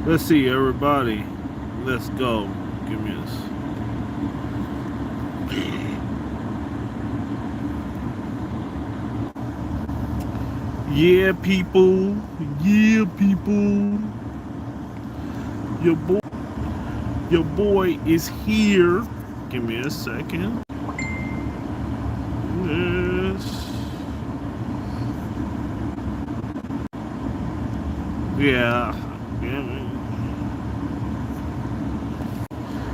Let's see, everybody. Let's go. Give me this. Yeah, people. Yeah, people. Your boy, your boy is here. Give me a second. Yes. Yeah.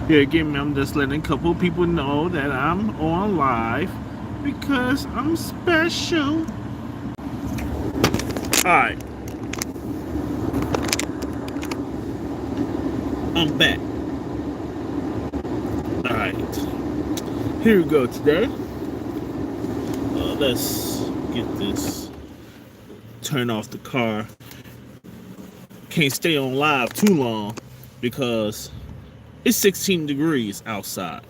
Yeah, give me. I'm just letting a couple people know that I'm on live because I'm special. All right, I'm back. All right, here we go today. Let's get this. Turn off the car. Can't stay on live too long because it's 16 degrees outside.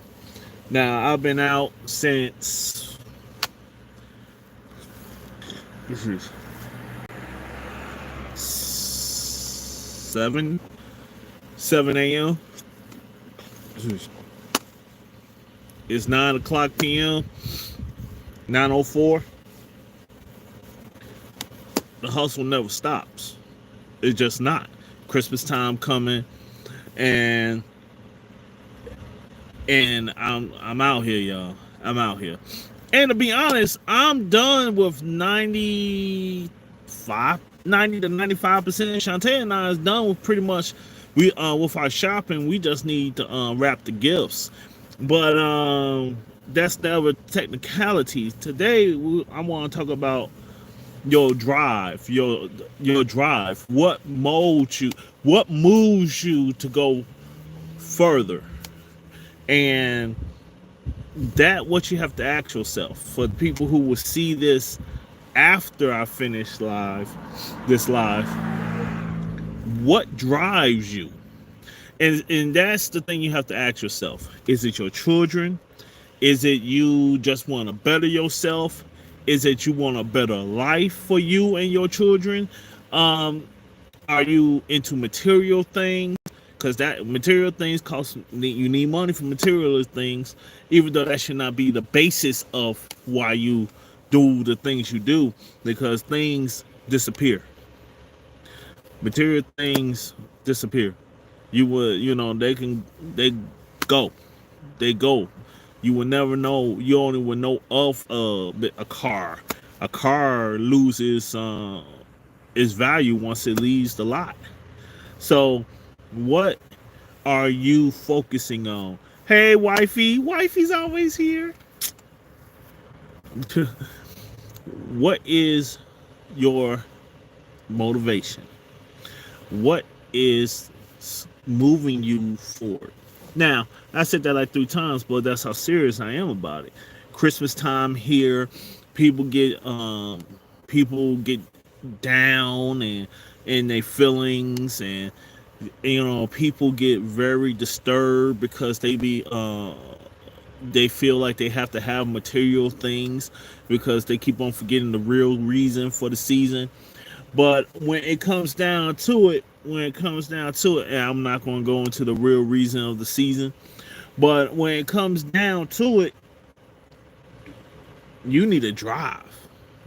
Now I've been out since this is 7 a.m. It's 9 o'clock p.m. 9:04. The hustle never stops. It's just not. Christmas time coming, and I'm out here, y'all. I'm out here. And to be honest, I'm done with 90 to 95%. Shantae and I is done with pretty much we with our shopping. We just need to wrap the gifts. But that's never technicalities. Today I want to talk about your drive, your drive. What moves you to go further? And that what you have to ask yourself for the people who will see this after I finish this live, what drives you? And that's the thing you have to ask yourself. Is it your children? Is it you just want to better yourself? Is it you want a better life for you and your children? Are you into material things? Because that material things cost. You need money for material things, even though that should not be the basis of why you do the things you do. Because things disappear. Material things disappear. They go, they go. You will never know. You only will know of a car. A car loses its value once it leaves the lot. So, what are you focusing on? Hey, wifey's always here. What is your motivation? What is moving you forward? Now, I said that like 3 times, but that's how serious I am about it. Christmas time here, people get down and in their feelings, and people get very disturbed because they feel like they have to have material things because they keep on forgetting the real reason for the season. But when it comes down to it, and I'm not going to go into the real reason of the season, but when it comes down to it, you need a drive.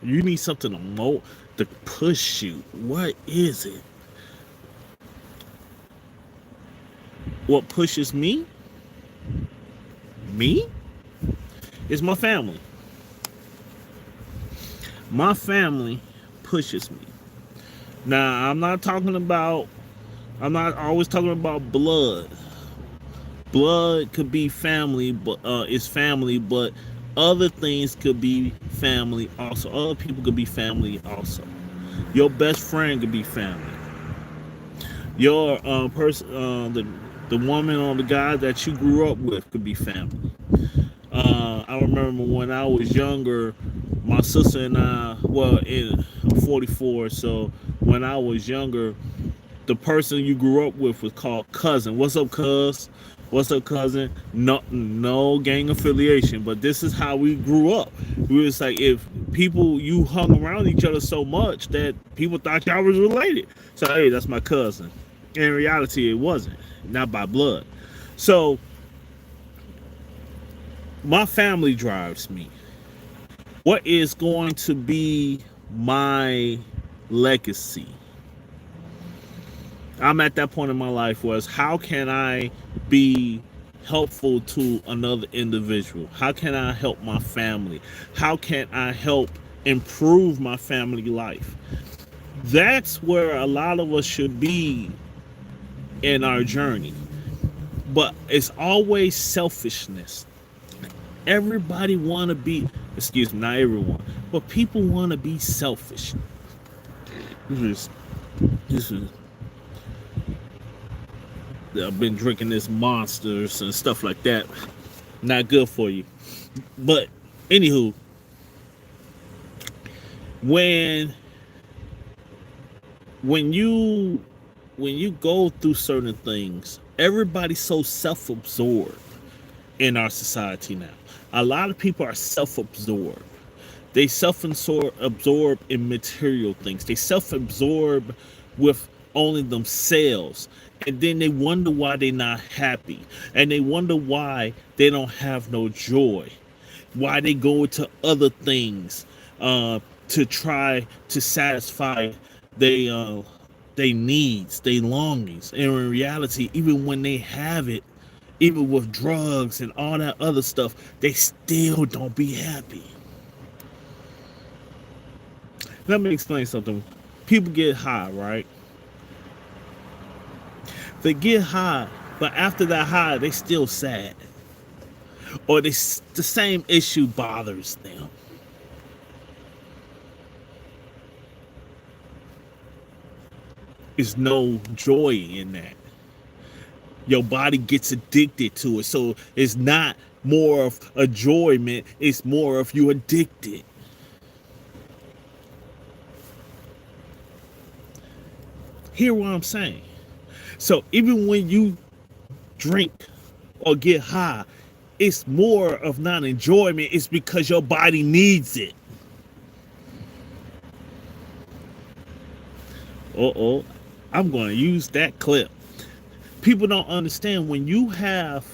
You need something to push you. What is it? What pushes me? Me? Is my family. My family pushes me. Now, I'm not always talking about blood. Blood could be family, but it's family, but other things could be family also. Other people could be family also. Your best friend could be family. Your the woman or the guy that you grew up with could be family. I remember when I was younger, my sister and I, I'm 44, so when I was younger, the person you grew up with was called cousin. What's up, cuz? What's up, cousin? No gang affiliation, but this is how we grew up. We was like, if you hung around each other so much that people thought y'all was related. So, hey, that's my cousin. In reality, it wasn't, not by blood. So my family drives me. What is going to be my legacy? I'm at that point in my life was how can I be helpful to another individual? How can I help my family? How can I help improve my family life? That's where a lot of us should be in our journey. But it's always selfishness. Everybody want to be, excuse me, not everyone, but people want to be selfish. This is, this is I've been drinking this monsters and stuff like that. Not good for you. But anywho, when when you when you go through certain things, everybody's so self-absorbed in our society now. A lot of people are self-absorbed. They self-absorb in material things. They self-absorb with only themselves. And then they wonder why they're not happy. And they wonder why they don't have no joy. Why they go to other things to try to satisfy they needs, they longings. And in reality, even when they have it, even with drugs and all that other stuff, they still don't be happy. Let me explain something. People get high, right? They get high, but after that high, they still sad. Or the same issue bothers them. There's no joy in that. Your body gets addicted to it. So it's not more of enjoyment, it's more of you addicted. Hear what I'm saying? So even when you drink or get high, it's more of not enjoyment, it's because your body needs it. Uh-oh, I'm going to use that clip. People don't understand when you have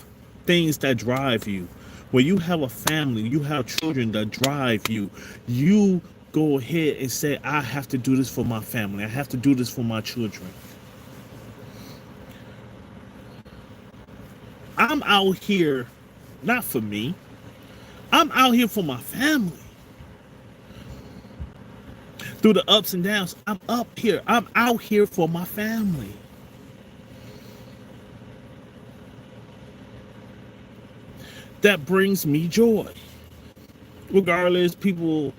things that drive you, when you have a family, you have children that drive you, you go ahead and say, I have to do this for my family. I have to do this for my children. I'm out here, not for me. I'm out here for my family. Through the ups and downs, I'm up here. I'm out here for my family. That brings me joy. Regardless, people,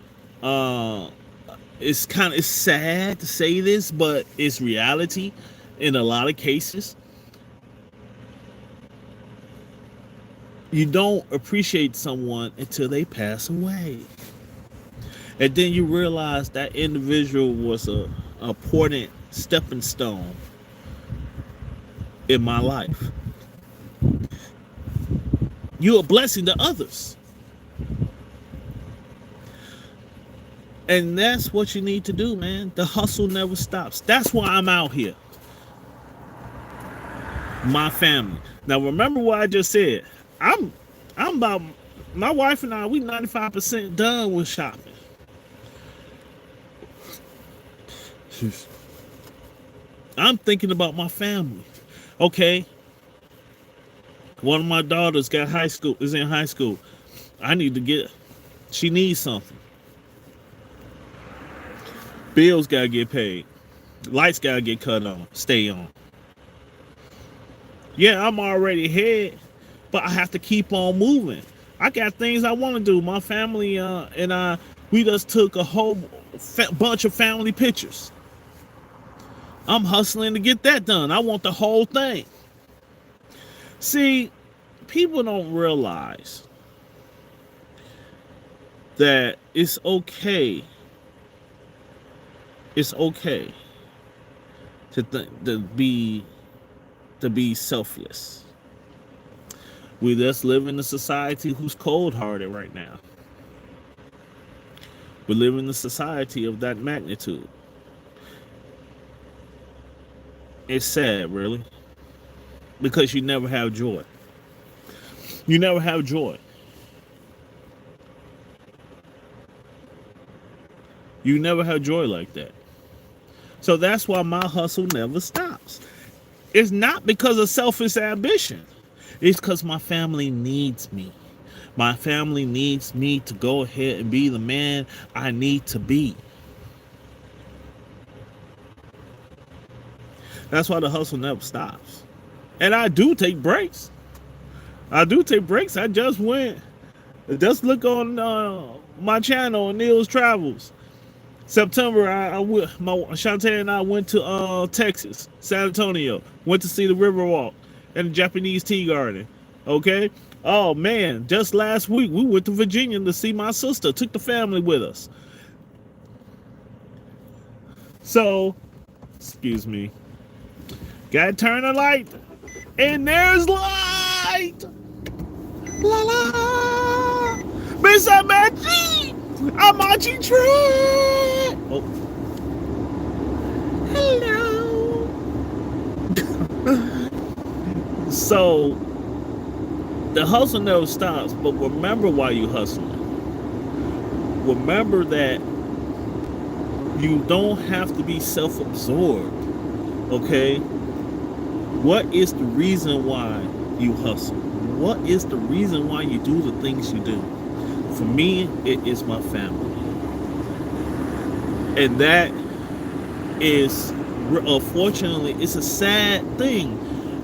it's sad to say this, but it's reality in a lot of cases. You don't appreciate someone until they pass away. And then you realize that individual was a important stepping stone in my life. You're a blessing to others. And that's what you need to do, man. The hustle never stops. That's why I'm out here. My family. Now remember what I just said. I'm about, my wife and I, we 95% done with shopping. I'm thinking about my family. Okay. One of my daughters is in high school. She needs something. Bills gotta get paid. Lights gotta get cut on, stay on. Yeah, I'm already ahead, but I have to keep on moving. I got things I want to do. My family and I, we just took a whole bunch of family pictures. I'm hustling to get that done. I want the whole thing. See, people don't realize that it's okay. It's okay to be selfless. We just live in a society who's cold-hearted right now. We live in a society of that magnitude. It's sad, really, because you never have joy. You never have joy. You never have joy like that. So that's why my hustle never stops. It's not because of selfish ambition. It's because my family needs me. My family needs me to go ahead and be the man I need to be. That's why the hustle never stops. And I do take breaks. I do take breaks. I just went, just look on my channel, Neil's Travels. September, Shantae and I went to Texas, San Antonio. Went to see the Riverwalk and the Japanese Tea Garden. Okay. Oh man, just last week we went to Virginia to see my sister. Took the family with us. So, excuse me. Gotta turn the light, and there's light. La la. Miss Amachi, Amachi tree. Oh, hello. So the hustle never stops, but remember why you hustling. Remember that you don't have to be self-absorbed. Okay? What is the reason why you hustle? What is the reason why you do the things you do? For me, it is my family. And that is, unfortunately, it's a sad thing.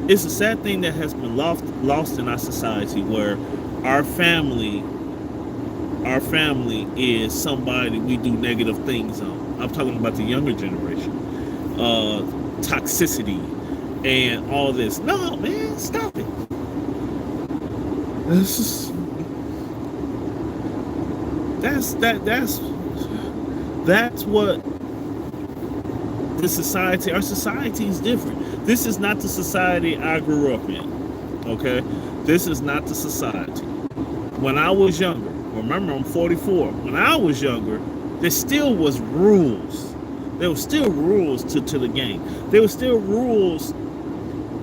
It's a sad thing that has been lost in our society, where our family is somebody we do negative things on. I'm talking about the younger generation. Toxicity and all this. No, man, stop it. That's what the society, our society is different. This is not the society I grew up in. Okay? This is not the society. When I was younger, remember I'm 44. When I was younger, there still was rules. There were still rules to the game. There were still rules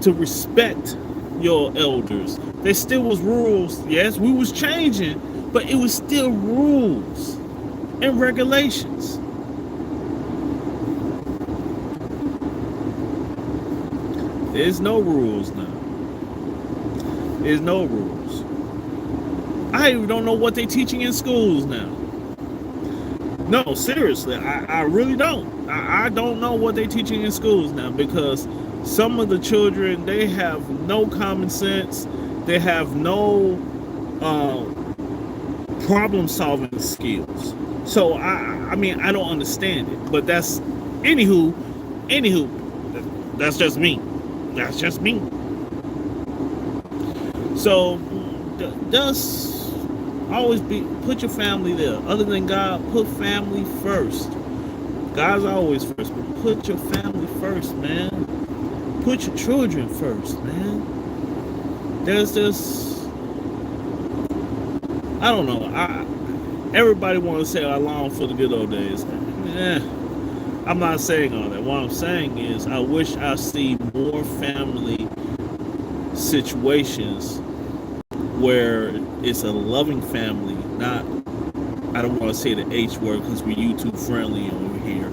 to respect your elders. There still was rules. Yes, we was changing, but it was still rules and regulations. There's no rules now. There's no rules. I even don't know what they're teaching in schools now. No, seriously, I really don't. I don't know what they're teaching in schools now, because some of the children, they have no common sense. They have no problem-solving skills. So, I mean, I don't understand it. But that's, anywho, that's just me. That's just me. So, just always put your family there. Other than God, put family first. God's always first, but put your family first, man. Put your children first, man. There's this, I don't know. Everybody want to say I long for the good old days. I'm not saying all that. What I'm saying is I wish I see more family situations where it's a loving family, not, I don't want to say the H word because we're YouTube friendly over here.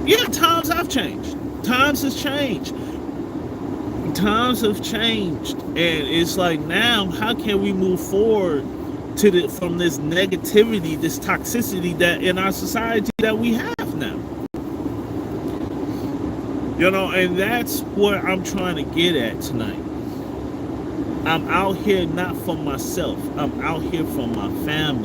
Yeah, times have changed. Times has changed. Times have changed. And it's like, now, how can we move forward from this negativity, this toxicity that in our society that we have now? You know, and that's what I'm trying to get at tonight. I'm out here not for myself. I'm out here for my family.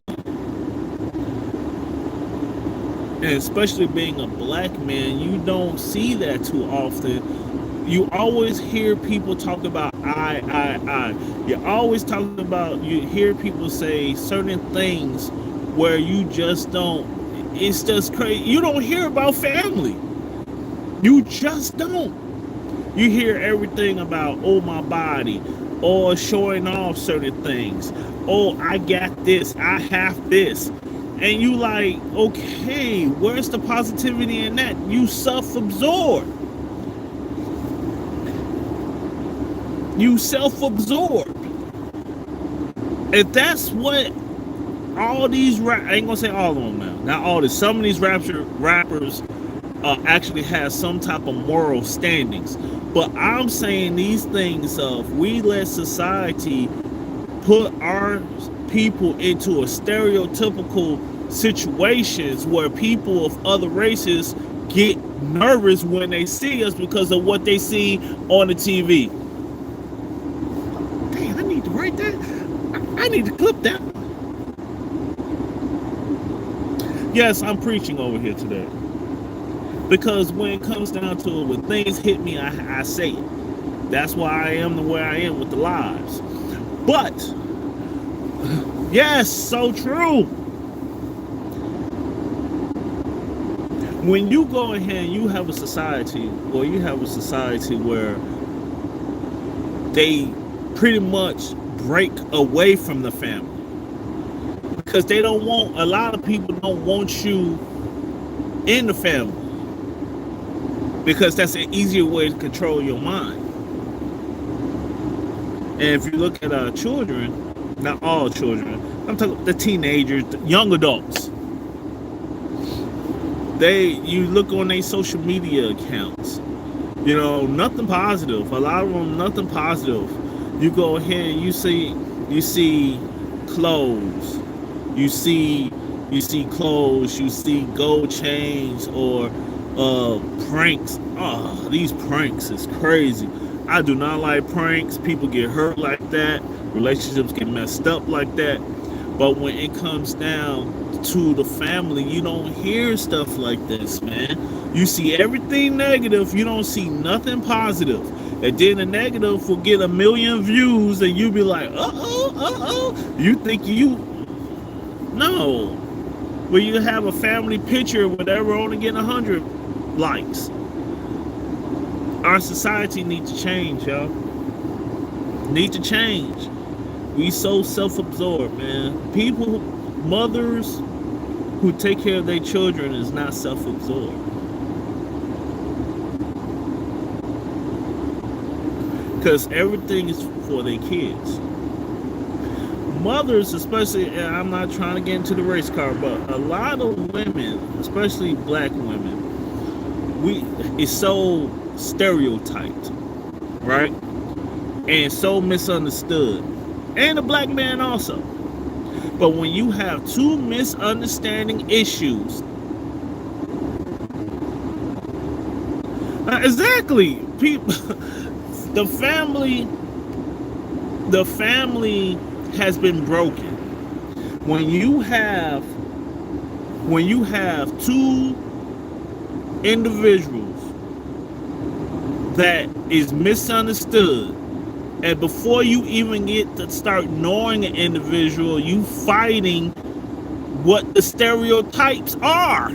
And especially being a black man, you don't see that too often. You always hear people talk about I. You're always talking about, you hear people say certain things where you just don't, it's just crazy. You don't hear about family. You just don't. You hear everything about, oh, my body, or showing off certain things. Oh, I got this, I have this. And you like, okay, where's the positivity in that? You self-absorbed. You self-absorbed. If that's what all these I ain't gonna say all of them now. Not all this. Some of these rappers actually have some type of moral standings. But I'm saying these things of we let society put our people into a stereotypical situations where people of other races get nervous when they see us because of what they see on the TV. Damn, I need to write that. I need to clip that. Yes, I'm preaching over here today. Because when it comes down to it, when things hit me, I say it. That's why I am the way I am with the lives. But, yes, so true. When you go ahead and you have a society where they pretty much break away from the family. Because they don't want, a lot of people don't want you in the family. Because that's an easier way to control your mind. And if you look at children, not all children, I'm talking the teenagers, the young adults. You look on their social media accounts, you know, nothing positive. A lot of them, nothing positive. You go ahead and you see clothes, you see clothes, you see gold chains or pranks. Oh, these pranks is crazy. I do not like pranks. People get hurt like that. Relationships get messed up like that. But when it comes down to the family, you don't hear stuff like this, man. You see everything negative. You don't see nothing positive. And then the negative will get 1 million views and you be like, You think no. Where you have a family picture, whatever, only getting 100 likes. Our society needs to change, y'all. Need to change. We so self-absorbed, man. People, mothers who take care of their children is not self-absorbed. Because everything is for their kids. Mothers, especially, and I'm not trying to get into the race card, but a lot of women, especially black women, it's so stereotyped, right? And so misunderstood. And the black man also. But when you have two misunderstanding issues, exactly, people, the family has been broken. When you have two individuals that is misunderstood, and before you even get to start knowing an individual, you fighting what the stereotypes are.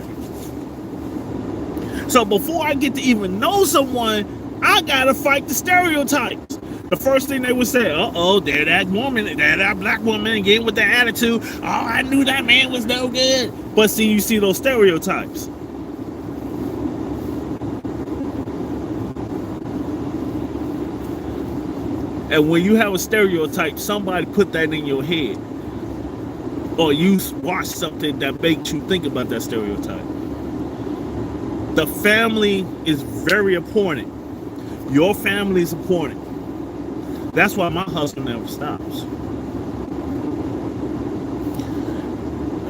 So before I get to even know someone, I gotta fight the stereotypes. The first thing they would say, there that woman, that black woman again with the attitude. Oh, I knew that man was no good. But see, you see those stereotypes. And when you have a stereotype, somebody put that in your head. Or you watch something that makes you think about that stereotype. The family is very important. Your family is important. That's why my hustle never stops.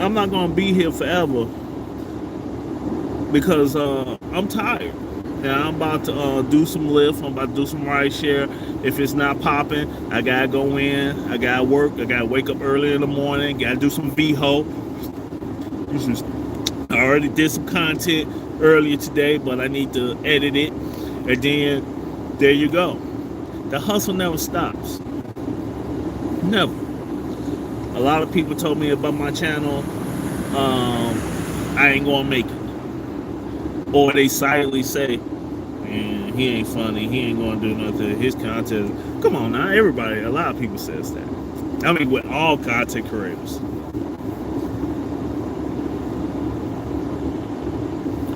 I'm not going to be here forever because I'm tired. Now I'm about to do some Lyft. I'm about to do some ride share. If it's not popping, I gotta go in. I gotta work. I gotta wake up early in the morning. Gotta do some VHO. I already did some content earlier today, but I need to edit it. And then there you go. The hustle never stops. Never. A lot of people told me about my channel, I ain't gonna make it. Or they silently say, man, he ain't funny, he ain't gonna do nothing, his content. Come on now, everybody, a lot of people says that. I mean, with all content creators.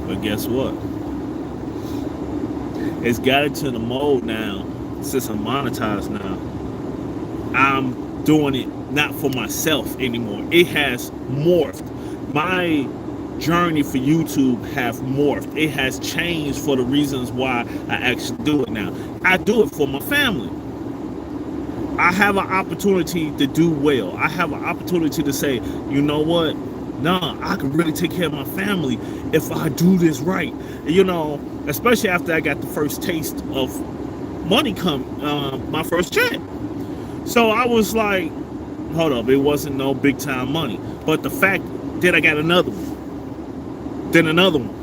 But guess what? It's got into the mode now, since I'm monetized now. I'm doing it not for myself anymore. It has morphed. My journey for YouTube have morphed. It has changed for the reasons why I actually do it now. I do it for my family. I have an opportunity to do well. I have an opportunity to say, you know what? Nah, I can really take care of my family if I do this right. You know, especially after I got the first taste of money my first check. So I was like, hold up, it wasn't no big time money. But the fact that I got another one, then another one.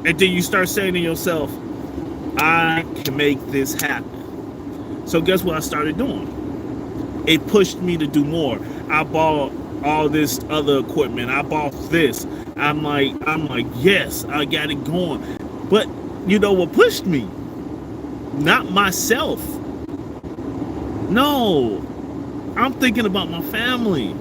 And then you start saying to yourself, I can make this happen. So guess what I started doing? It pushed me to do more. I bought all this other equipment. I bought this. I'm like, yes, I got it going. But you know what pushed me? Not myself. No, I'm thinking about my family.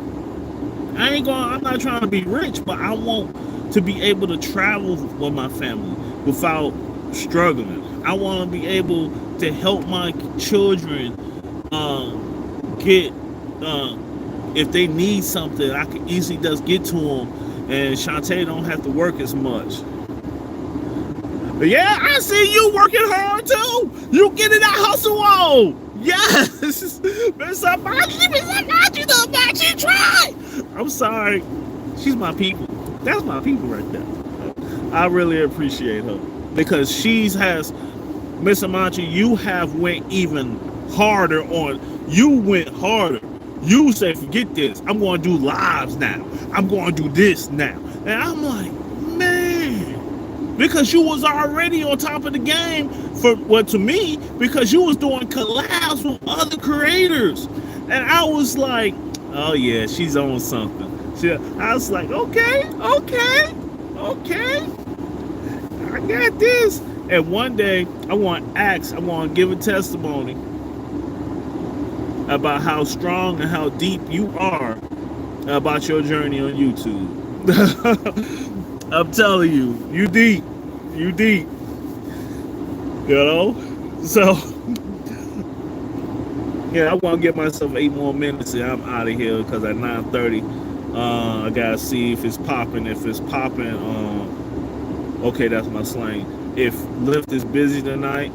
I'm not trying to be rich, but I want to be able to travel with my family without struggling. I want to be able to help my children get, if they need something, I can easily just get to them, and Shantae don't have to work as much. But yeah, I see you working hard too. You getting that hustle on. Yes, Miss Amachi, try. I'm sorry. She's my people. That's my people right there. I really appreciate her because Miss Amachi, you have went even harder on. You went harder. You said, forget this. I'm going to do lives now. I'm going to do this now. And I'm like, man, because you was already on top of the game to me, because you was doing collabs with other creators. And I was like, oh yeah, she's on something. I was like, okay. I got this. And one day I want to give a testimony about how strong and how deep you are about your journey on YouTube. I'm telling you, you deep. You know? So, yeah, I want to give myself 8 more minutes and I'm out of here because at 9:30, I got to see if it's popping. If it's popping, okay, that's my slang. If Lyft is busy tonight,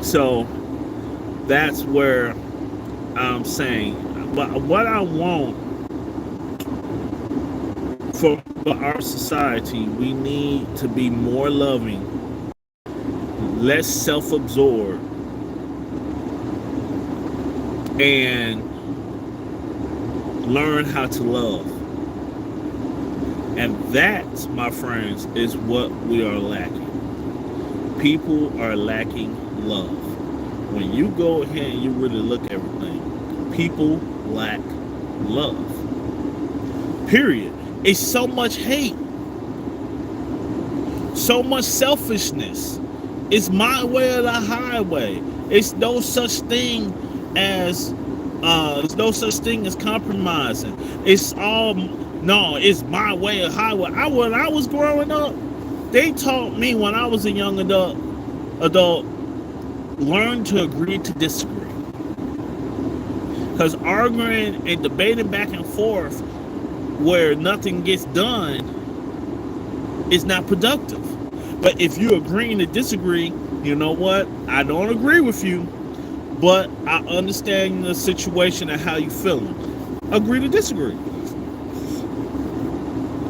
so that's where I'm saying, but what I want for our society, we need to be more loving, less self-absorbed, and learn how to love. And that, my friends, is what we are lacking. People are lacking love. When you go ahead and you really look at everything, people lack love. Period. It's so much hate, so much selfishness. It's my way or the highway. It's no such thing as compromising. It's my way or highway. When I was growing up, they taught me when I was a young adult, learn to agree to disagree. Because arguing and debating back and forth where nothing gets done is not productive. But if you're agreeing to disagree, you know what? I don't agree with you, but I understand the situation and how you're feeling. Agree to disagree.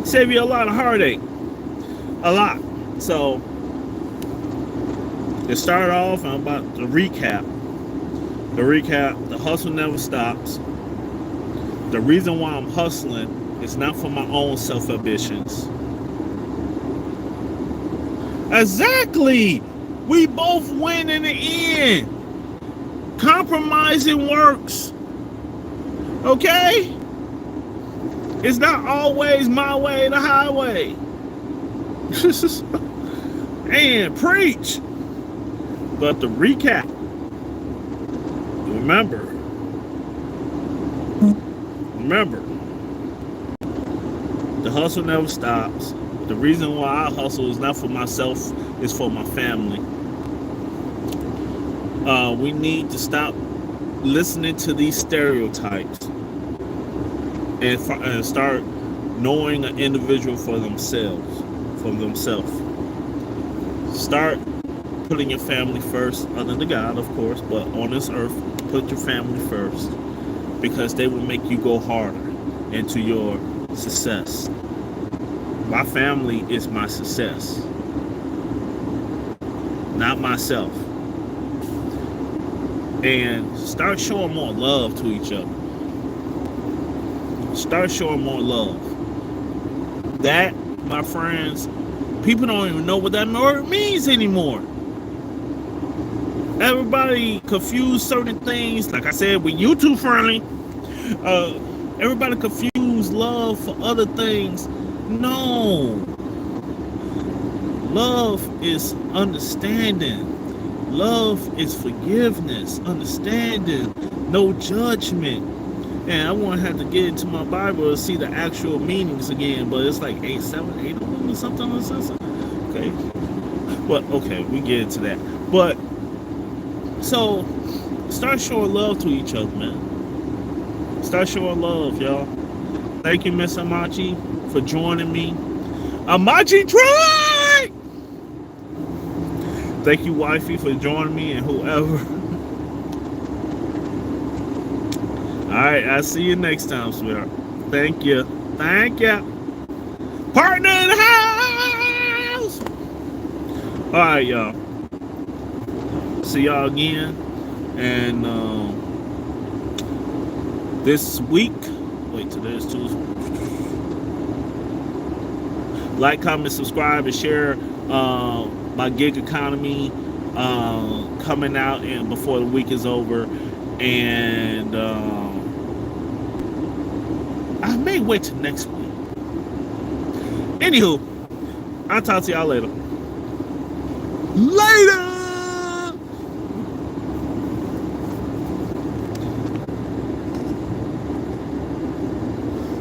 Save you a lot of heartache. A lot. So, to start off, I'm about to recap. The hustle never stops. The reason why I'm hustling is not for my own self-ambitions. Exactly! We both win in the end. Compromising works. Okay? It's not always my way, the highway. And preach. But to recap, remember, Remember, the hustle never stops. The reason why I hustle is not for myself, it's for my family. We need to stop listening to these stereotypes and start knowing an individual for themselves. Start putting your family first, other than God, of course, but on this earth, put your family first, because they will make you go harder into your success. My family is my success, not myself. And start showing more love to each other. Start showing more love. That, my friends, people don't even know what that word means anymore. Everybody confuse certain things. Like I said, we're YouTube friendly. Everybody confuse love for other things. No. Love is understanding. Love is forgiveness, understanding, no judgment. And I won't have to get into my Bible to see the actual meanings again, but it's like 8 of them or something. Okay. But okay, we get into that. But so start showing love to each other, man. Start showing love, y'all. Thank you, Miss Amachi, for joining me. Amachi try! Thank you, wifey, for joining me, and whoever. Alright, I'll see you next time, sweetheart. Thank you. Thank you. Partner in the house! Alright, y'all. See y'all again. And this week, wait, today's Tuesday. Like, comment, subscribe, and share my gig economy coming out and before the week is over. And I may wait till next week. Anywho, I'll talk to y'all later. Later!